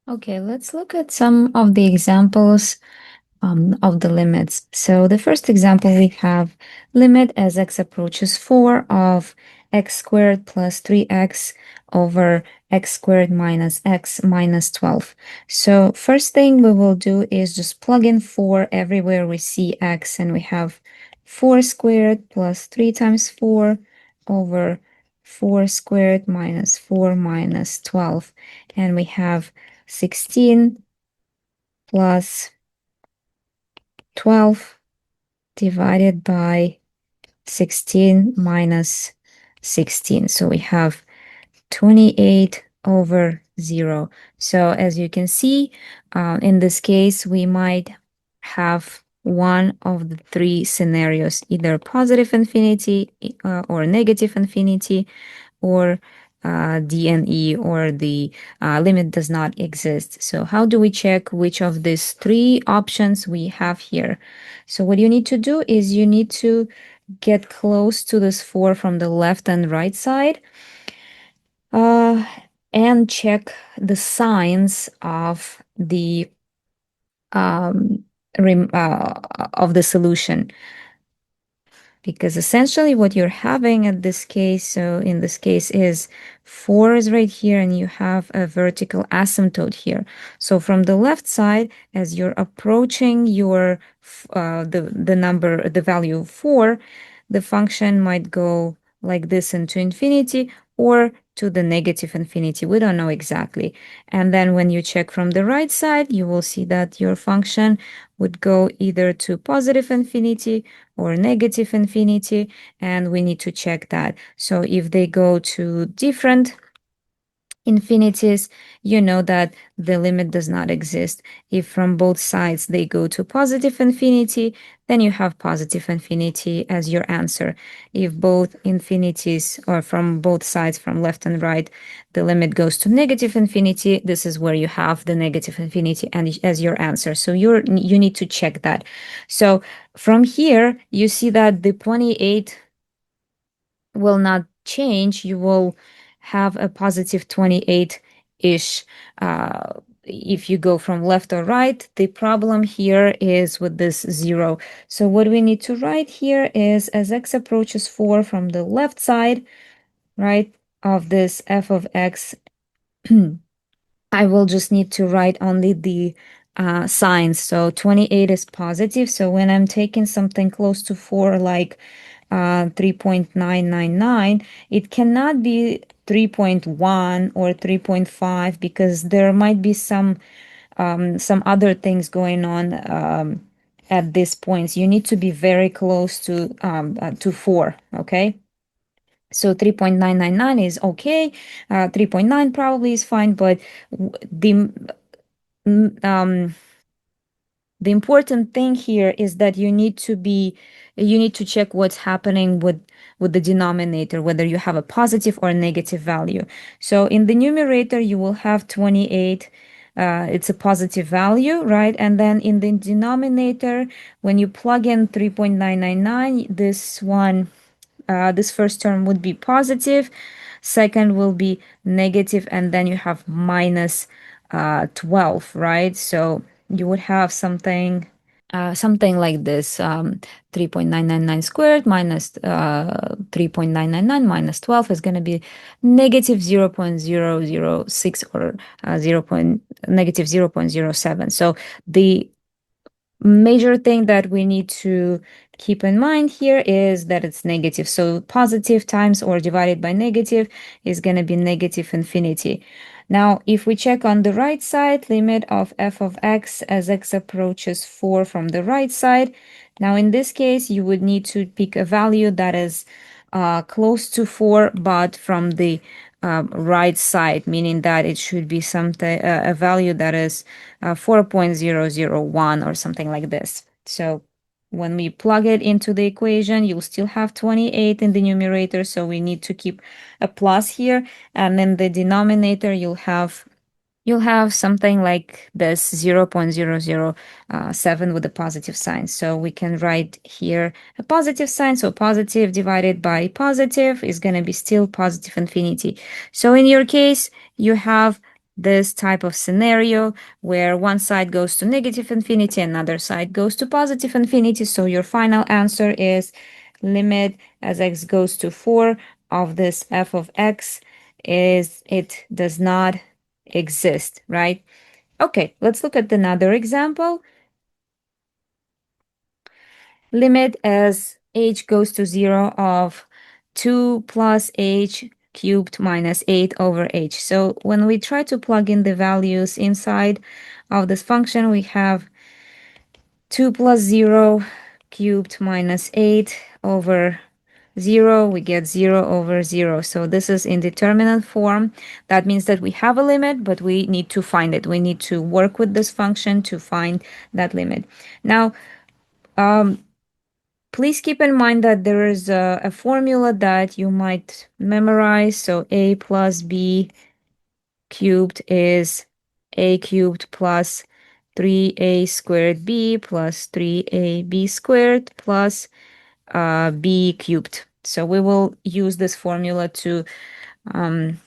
Okay, let's look at some of the examples of the limits. So the first example we have limit as x approaches 4 of x squared plus 3x over x squared minus x minus 12. So first thing we will do is just plug in 4 everywhere we see x, and we have 4 squared plus 3 times 4 over 4 squared minus 4 minus 12. And we have 16 plus 12 divided by 16 minus 16. So we have 28 over 0. So as you can see, in this case, we might have one of the three scenarios, either positive infinity or negative infinity, or DNE, or the limit does not exist. So how do we check which of these three options we have here? So what you need to do is you need to get close to this 4 from the left and right side, uh, and check the signs um, of the solution. Because essentially what you're having at this case, so in this case is 4 is right here and you have a vertical asymptote here. So from the left side, as you're approaching the value 4, the function might go like this into infinity or to the negative infinity. We don't know exactly. And then when you check from the right side, you will see that your function would go either to positive infinity or negative infinity, and we need to check that. So if they go to different infinities, you know that the limit does not exist. If from both sides they go to positive infinity, then you have positive infinity as your answer. If both infinities, or from both sides, from left and right, the limit goes to negative infinity, this is where you have the negative infinity and as your answer. So you need to check that. So from here, you see that the 28 will not change. You will have a positive 28-ish if you go from left or right. The problem here is with this 0. So what we need to write here is, as x approaches 4 from the left side, right, of this f of x, I will just need to write only the signs. So 28 is positive. So when I'm taking something close to 4, like 3.999, it cannot be 3.1 or 3.5, because there might be some other things going on at this point. You need to be very close to 4, okay? So 3.999 is okay. 3.9 probably is fine, but the um, the important thing here is that you need to check what's happening with the denominator, whether you have a positive or a negative value. So in the numerator, you will have 28. It's a positive value, right? And then in the denominator, when you plug in 3.999, this first term would be positive, second will be negative, and then you have minus 12, right? So you would have something like this, 3.999 squared minus 3.999 minus 12 is going to be negative 0.006, or negative 0.07. So the major thing that we need to keep in mind here is that it's negative. So positive times or divided by negative is going to be negative infinity. Now, if we check on the right side, limit of f of x as x approaches 4 from the right side. Now, in this case, you would need to pick a value that is close to 4, but from the right side, meaning that it should be something, a value that is 4.001 or something like this. So when we plug it into the equation, you'll still have 28 in the numerator, so we need to keep a plus here. And in the denominator, you'll have something like this 0.007 with a positive sign. So we can write here a positive sign. So positive divided by positive is going to be still positive infinity. So in your case, you have this type of scenario where one side goes to negative infinity, another side goes to positive infinity. So your final answer is limit as x goes to 4 of this f of x is it does not exist, right? Okay, let's look at another example. Limit as h goes to 0 of 2 plus h cubed minus 8 over h. So when we try to plug in the values inside of this function, we have 2 plus 0 cubed minus 8 over 0, we get 0 over 0. So this is indeterminate form. That means that we have a limit, but we need to find it. We need to work with this function to find that limit. Now, please keep in mind that there is a formula that you might memorize. So a plus b cubed is a cubed plus 3a squared b plus 3ab squared plus b cubed. So we will use this formula to kind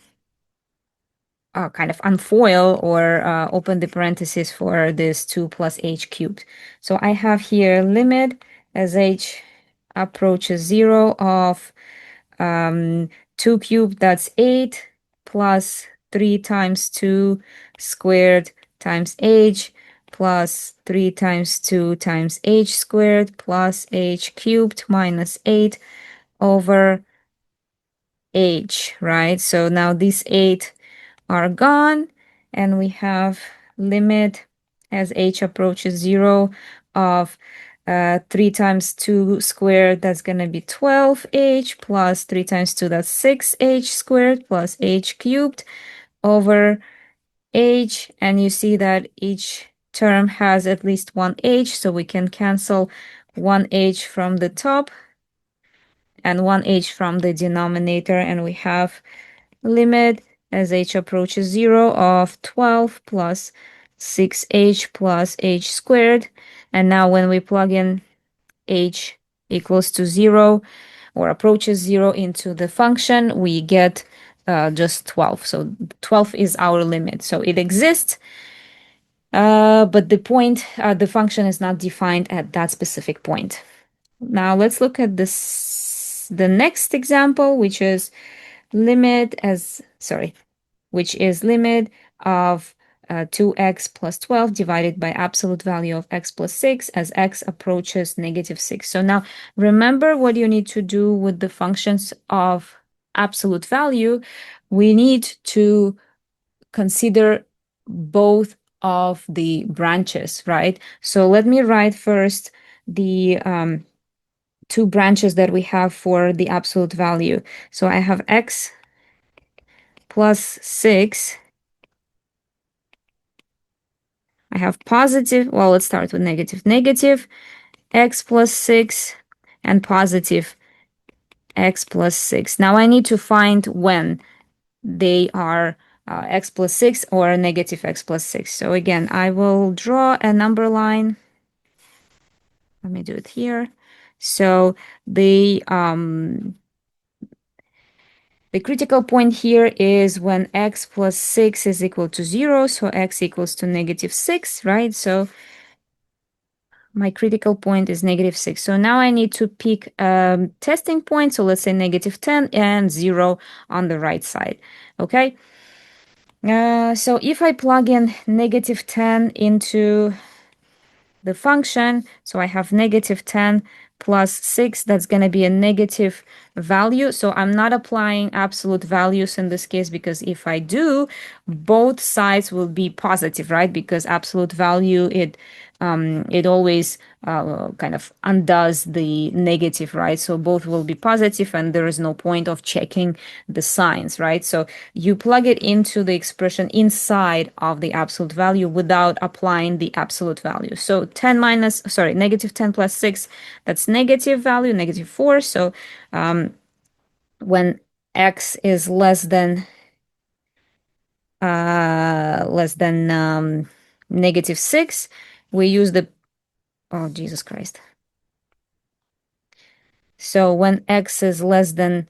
of unfoil or open the parentheses for this 2 plus h cubed. So I have here limit as h approaches 0 of 2 cubed, that's 8, plus 3 times 2 squared times h, plus 3 times 2 times h squared, plus h cubed minus 8 over h, right? So now these 8 are gone, and we have limit as h approaches 0 of 3 times 2 squared, that's going to be 12h, plus 3 times 2, that's 6h squared, plus h cubed over h. And you see that each term has at least one h, so we can cancel one h from the top and one h from the denominator, and we have limit as h approaches 0 of 12 plus 6h plus h squared. And now when we plug in h equals to 0 or approaches 0 into the function, we get just 12. So 12 is our limit. So it exists, but the function is not defined at that specific point. Now let's look at the next example, which is which is limit of 2x plus 12 divided by absolute value of x plus 6 as x approaches negative 6. So now remember what you need to do with the functions of absolute value. We need to consider both of the branches, right? So let me write first the two branches that we have for the absolute value. So I have x plus 6. I have positive, well, let's start with negative. Negative x plus 6 and positive x plus 6. Now I need to find when they are x plus 6 or negative x plus 6. So again, I will draw a number line. Let me do it here. So the critical point here is when x plus 6 is equal to 0, so x equals to negative 6, right? So my critical point is negative 6. So now I need to pick a testing point. So let's say negative 10 and 0 on the right side. Okay. So if I plug in negative 10 into the function, so I have negative 10 plus 6, that's going to be a negative value. So I'm not applying absolute values in this case, because if I do, both sides will be positive, right? Because absolute value, it always kind of undoes the negative, right? So both will be positive, and there is no point of checking the signs, right? So you plug it into the expression inside of the absolute value without applying the absolute value. So negative 10 plus 6, that's negative value, negative 4. So when x is less than negative 6, we use the, oh, Jesus Christ. So when x is less than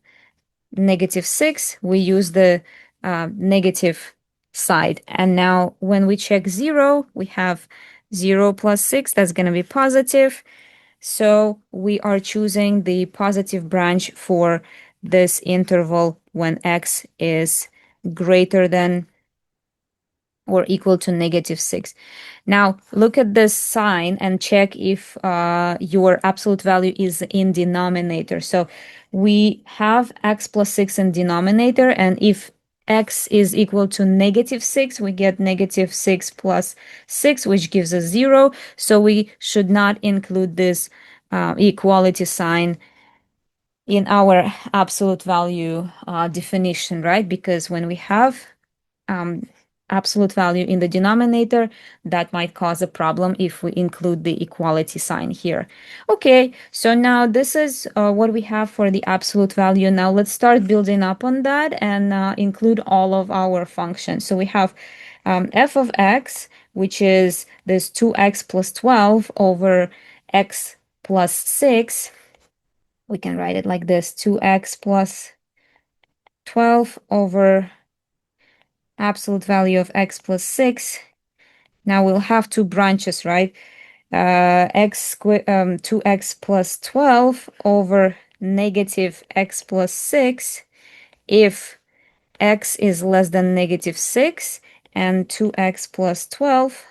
negative 6, we use the negative side. And now when we check 0, we have 0 plus 6, that's going to be positive. So we are choosing the positive branch for this interval when x is greater than or equal to -6. Now look at this sign and check if your absolute value is in denominator. So we have x plus 6 in denominator, and if x is equal to -6, we get -6 plus 6, which gives us 0. So we should not include this equality sign in our absolute value definition, right? Because when we have um, absolute value in the denominator, that might cause a problem if we include the equality sign here. Okay, so now this is what we have for the absolute value. Now let's start building up on that and include all of our functions. So we have f of x, which is this 2x plus 12 over x plus 6. We can write it like this, 2x plus 12 over absolute value of x plus 6. Now we'll have two branches, right? 2x plus 12 over negative x plus 6 if x is less than -6, and 2x plus 12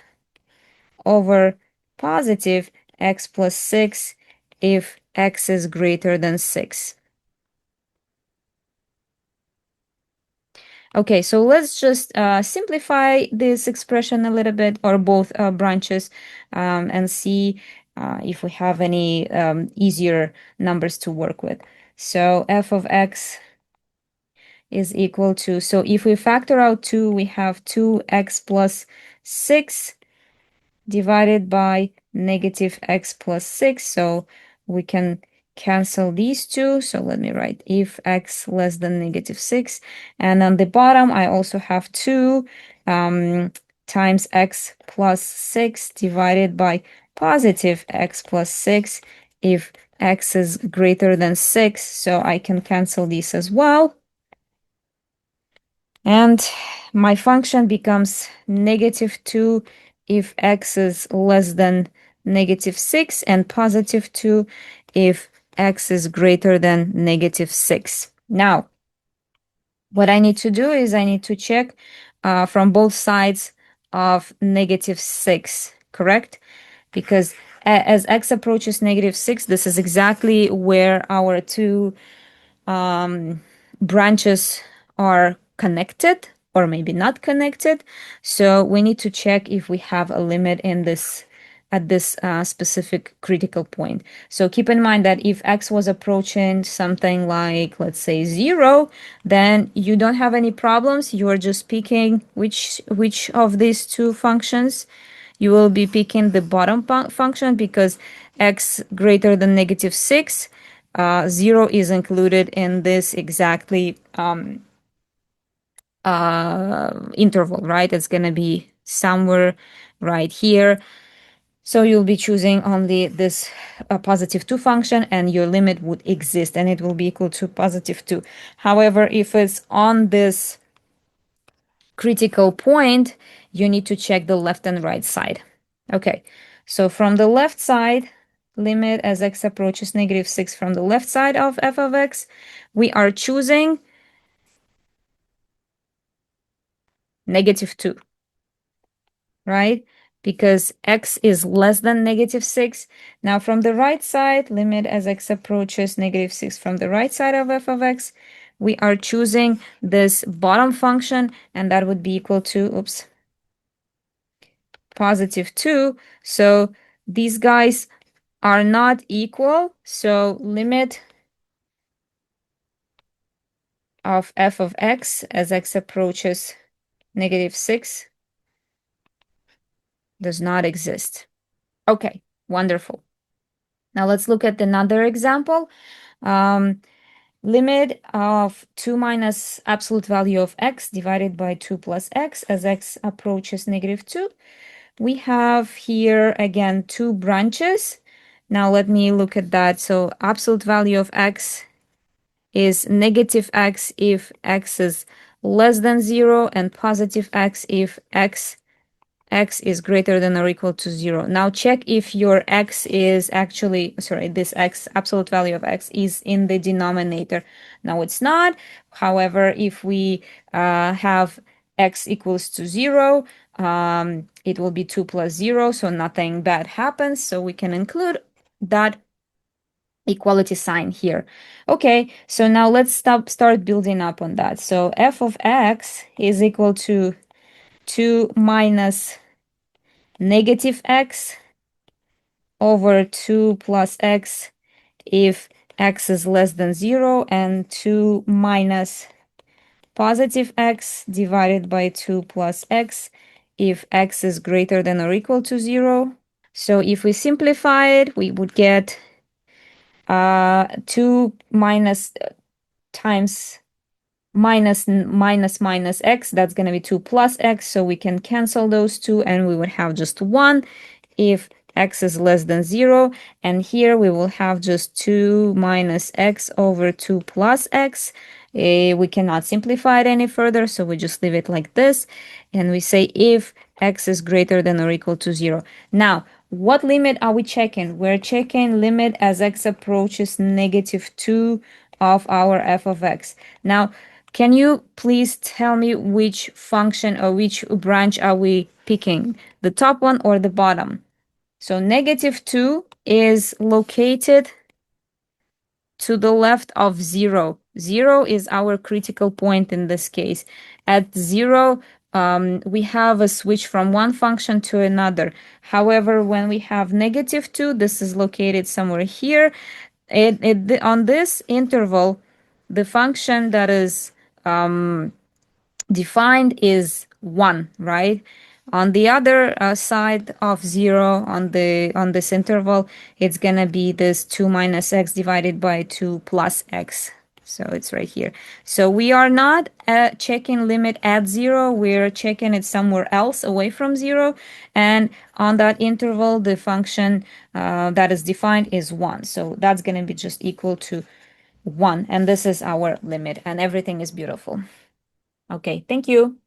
over positive x plus 6 if x is greater than 6. Okay, so let's just simplify this expression a little bit, or both branches, and see if we have any easier numbers to work with. So f of x is equal to, so if we factor out 2, we have 2x plus 6 divided by -x plus 6. So we can cancel these two. So let me write if x less than -6. And on the bottom, I also have 2 times x plus 6 divided by positive x plus 6 if x is greater than 6. So I can cancel these as well. And my function becomes -2 if x is less than -6, and +2 if x is greater than -6. Now, what I need to do is I need to check from both sides of -6, correct? Because as x approaches -6, this is exactly where our two branches are connected or maybe not connected. So we need to check if we have a limit in this at this specific critical point. So keep in mind that if x was approaching something like, let's say, 0, then you don't have any problems. You are just picking which of these two functions. You will be picking the bottom function because x greater than -6, 0 is included in this exactly interval, right? It's going to be somewhere right here. So you'll be choosing only this +2 function, and your limit would exist, and it will be equal to +2. However, if it's on this critical point, you need to check the left and right side. Okay, so from the left side, limit as x approaches -6 from the left side of f of x, we are choosing -2, right? Because x is less than -6. Now from the right side, limit as x approaches -6 from the right side of f of x, we are choosing this bottom function, and that would be equal to, oops, +2. So these guys are not equal. So limit of f of x as x approaches -6 does not exist. Okay, wonderful. Now let's look at another example. Limit of 2 minus absolute value of x divided by 2 plus x as x approaches -2. We have here again two branches. Now let me look at that. So absolute value of x is -x if x is less than 0, and positive x if x is greater than or equal to 0. Now check if your x is actually, sorry, this x, absolute value of x, is in the denominator. Now it's not. However, if we have x equals to 0, it will be 2 plus 0, so nothing bad happens. So we can include that equality sign here. Okay, so now let's start building up on that. So f of x is equal to 2 minus negative x over 2 plus x if x is less than 0, and 2 minus positive x divided by 2 plus x if x is greater than or equal to 0. So if we simplify it, we would get 2 minus times minus x, that's going to be 2 plus x, so we can cancel those two and we would have just 1 if x is less than 0, and here we will have just 2 minus x over 2 plus x. We cannot simplify it any further, so we just leave it like this, and we say if x is greater than or equal to 0. Now, what limit are we checking? We're checking limit as x approaches -2 of our f of x. Now, can you please tell me which function or which branch are we picking? The top one or the bottom? So -2 is located to the left of 0. 0 is our critical point in this case. At 0, we have a switch from one function to another. However, when we have -2, this is located somewhere here. On this interval, the function that is defined is 1, right? On the other side of 0, on this interval, it's gonna be this 2 minus x divided by 2 plus x. So it's right here. So we are not checking limit at 0, we're checking it somewhere else away from 0, and on that interval the function that is defined is 1. So that's gonna be just equal to 1, and this is our limit, and everything is beautiful. Okay, thank you.